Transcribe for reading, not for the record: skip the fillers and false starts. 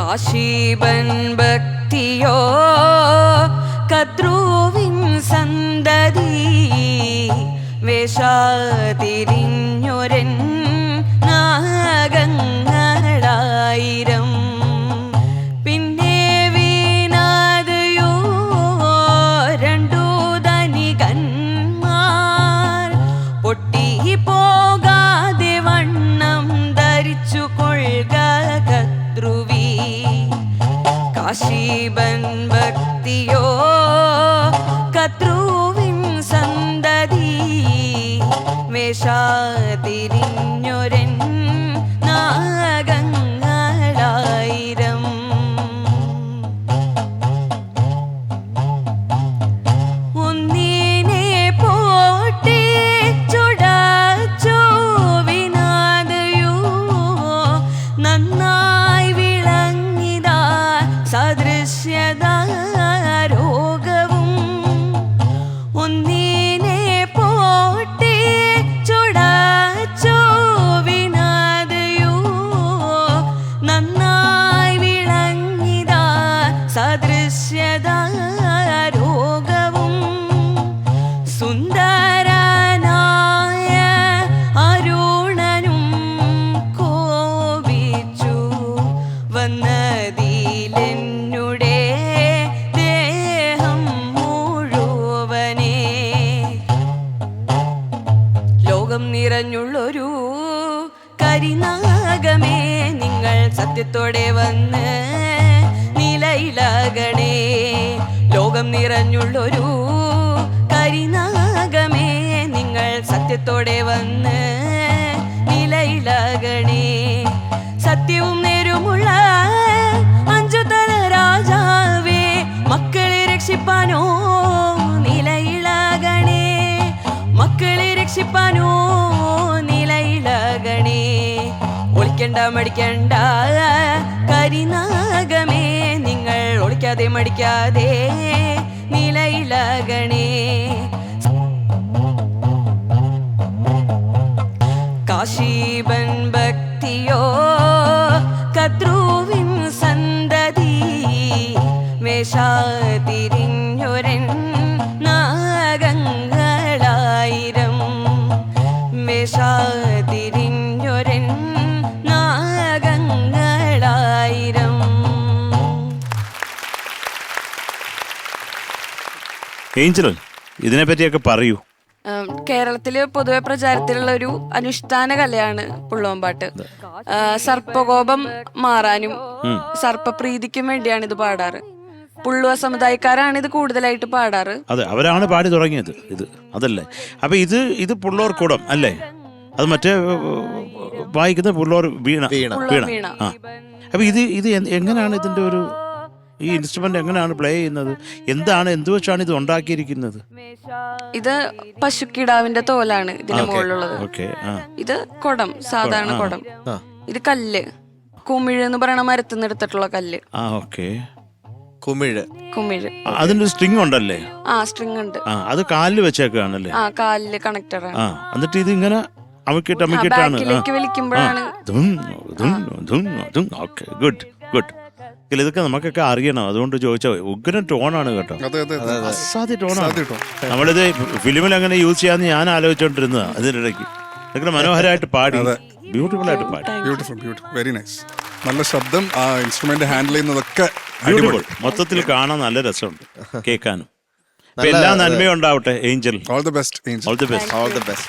കാശീബൻ ഭക്തിയോ കദ്രുവിൻ സന്തതി വേഷാതിരിഞ്ഞൊരൻ നാഗങ്ങളായിരം പിന്നെ വീണാതയോ രണ്ടു ധനികന്മാർ പൊട്ടി പോകാതെ വണ്ണം ധരിച്ചു കൊള്ളുക കദ്രുവി കാശീബൻ ഭക്തിയോ കദ്രുവിൻ സന്തതി വേഷാതിരിഞ്ഞൊരൻ നാഗങ്ങളായിരം ഒന്നിനെ പോട്ടി ചുടച്ചോ വിനാദയോ നന്നായി വിളങ്ങിതാ സദൃശ്യത രോഗവും ഒന്നിനെ പോട്ടി ചുടച്ചോ വിനാദയോ നന്നായി വിളങ്ങിതാ സദൃശ്യത രോഗവും സുന്ദരനായ അരുണനും കോപിച്ചു വന്നതിലെന്നുടെ ദേഹം മുഴുവനെ ലോകം നിറഞ്ഞുള്ളൊരു കരിനാഗമേ നിങ്ങൾ സത്യത്തോടെ വന്ന് നിലയിലാകണേ ലോകം നിറഞ്ഞുള്ളൊരു കരിനാഗമേ നിങ്ങൾ സത്യത്തോടെ വന്ന് നിലയിലാകണേ സത്യവും നേരുമുള്ള അഞ്ചുതല രാജാവേ മക്കളെ രക്ഷിപ്പാനോ നിലയിലാകണേ മക്കളെ രക്ഷിപ്പാനോ നിലയിലാകണേ ഒളിക്കണ്ട മടിക്കണ്ട കരിനാഗമേ നിങ്ങൾ ഒളിക്കാതെ മടിക്കാതെ നിലയിലാകണേ കാശീബൻ ഭക്തിയോ കദ്രുവിൻ സന്തതി വേഷാതിരിഞ്ഞൊരൻ നാഗങ്ങളായിരം വേഷാതിരിഞ്ഞൊരൻ നാഗങ്ങളായിരം. ഏഞ്ചൽ ഇതിനെപ്പറ്റിയൊക്കെ പറയൂ. കേരളത്തില് പൊതുവെ പ്രചാരത്തിലുള്ള ഒരു അനുഷ്ഠാന കലയാണ് പുള്ളുവൻപാട്ട്. സർപ്പകോപം മാറാനും സർപ്പപ്രീതിക്കും വേണ്ടിയാണ് ഇത് പാടാറ്. പുള്ളുവ സമുദായക്കാരാണ് ഇത് കൂടുതലായിട്ട് പാടാറ്. അതെ, അവരാണ് പാടി തുടങ്ങിയത് ഇത്, അതല്ലേ? അപ്പൊ ഇത് പുള്ളോർക്കുടം അല്ലേ? അത് മറ്റേ വായിക്കുന്ന പുള്ളോർ വീണ. ആ, അപ്പൊ ഇത് എങ്ങനെയാണ് ഇതിന്റെ ഒരു ഈ ഇൻസ്ട്രുമെന്റ് എങ്ങനെയാണ് പ്ലേ ചെയ്യുന്നത്? എന്ത് വെച്ചാണ് ഇത് ഉണ്ടാക്കിയിരിക്കുന്നത്? ഇത് പശുക്കിടാവിന്റെ തോലാണ് ഇതിന്റെ മുകളിലുള്ളത്. ഇത് കുടം, സാധാരണ കുടം. ഇത് കല്ല്, കുമിഴ് എന്ന് പറയുന്ന മരത്തിൽ നിന്ന് എടുത്തിട്ടുള്ള കല്ല്. കുമിഴ്. അതിന്റെ സ്ട്രിങ് ഉണ്ടല്ലേ? ആ, സ്ട്രിങ് ഉണ്ട്. അത് കാലില് വെച്ചേക്കാണല്ലേ? ആ, കാലില് കണക്ടർ ആണ്. എന്നിട്ട് ഇത് ഇങ്ങനെ അമക്കിട്ടാണ് വലിക്കുമ്പോഴാണ്. ഗുഡ്. ഇതൊക്കെ നമുക്കൊക്കെ അറിയണം, അതുകൊണ്ട് ചോദിച്ചാൽ ഉഗ്രൻ ടോണാണ് കേട്ടോ. അസാധ്യ ടോണാണ്. നമ്മളിത് ഫിലിമിൽ അങ്ങനെ യൂസ് ചെയ്യാന്ന് ഞാൻ ആലോചിച്ചോണ്ടിരുന്നതാ. അതിനിടയ്ക്ക് ഇതൊക്കെ മനോഹരമായിട്ട് പാടി, ബ്യൂട്ടിഫുൾ ആയിട്ട് പാടി. Beautiful, very nice. നല്ല ശബ്ദം, ആ ഇൻസ്ട്രുമെന്റ് ഹാൻഡിൽ ചെയ്യുന്നതൊക്കെ ബ്യൂട്ടിഫുൾ. മൊത്തത്തിൽ കാണാൻ നല്ല രസമുണ്ട്, കേൾക്കാനും. എല്ലാ നന്മയും ഉണ്ടാവട്ടെ Angel. All the best Angel. All the best. All the best.